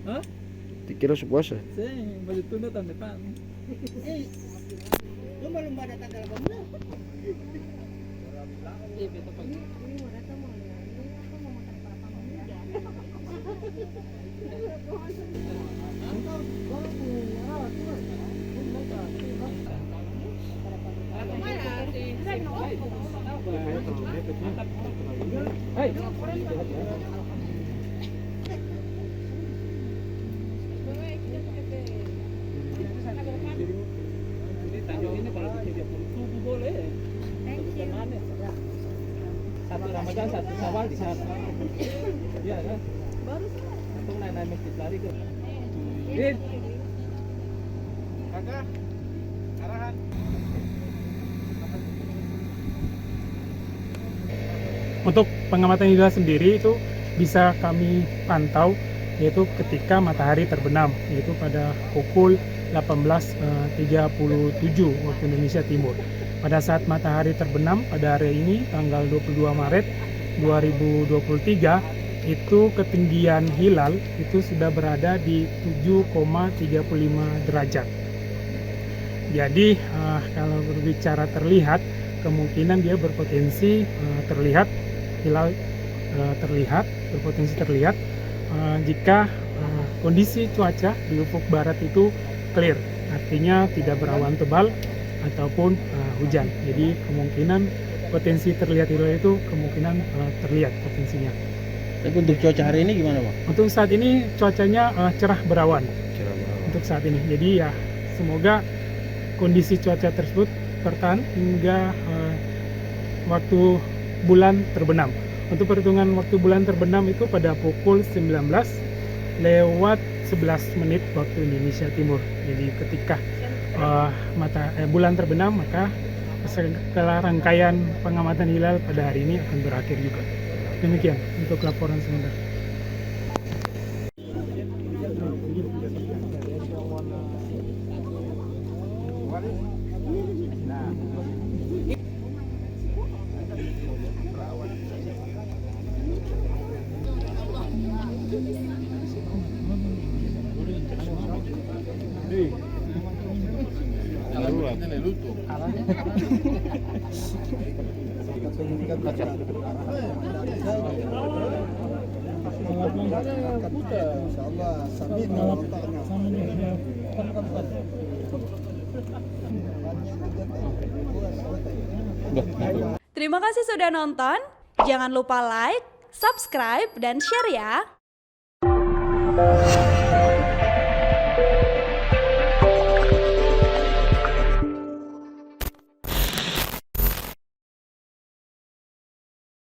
Hah? Dikira sepuasa. Saya baju tunda tahun depan. Lumba-lumba datang dalam bangunan. Iya, beta pagi. Ini kalau di 30 boleh. Satu Ramadan, satu Syawal di sana. Iya kan? Untung naik masjid lari ke. Din. Kakak. Arahan. Untuk pengamatan hilal sendiri itu bisa kami pantau yaitu ketika matahari terbenam, yaitu pada pukul 18.37 waktu Indonesia Timur. Pada saat matahari terbenam pada hari ini tanggal 22 Maret 2023 itu ketinggian hilal itu sudah berada di 7,35 derajat. Jadi kalau berbicara terlihat, kemungkinan dia berpotensi terlihat hilal berpotensi terlihat jika kondisi cuaca di ufuk barat itu clear, artinya tidak berawan tebal ataupun hujan. Jadi kemungkinan potensi terlihat hilal itu kemungkinan terlihat potensinya. Tapi untuk cuaca hari ini gimana, Pak? Untuk saat ini cuacanya cerah berawan. Cerah banget. Untuk saat ini. Jadi ya semoga kondisi cuaca tersebut bertahan hingga waktu bulan terbenam. Untuk perhitungan waktu bulan terbenam itu pada pukul 19:11 waktu Indonesia Timur. Jadi ketika bulan terbenam, maka segala rangkaian pengamatan hilal pada hari ini akan berakhir juga. Demikian untuk laporan sebentar. Terima kasih sudah nonton. Jangan lupa like, subscribe, dan share ya.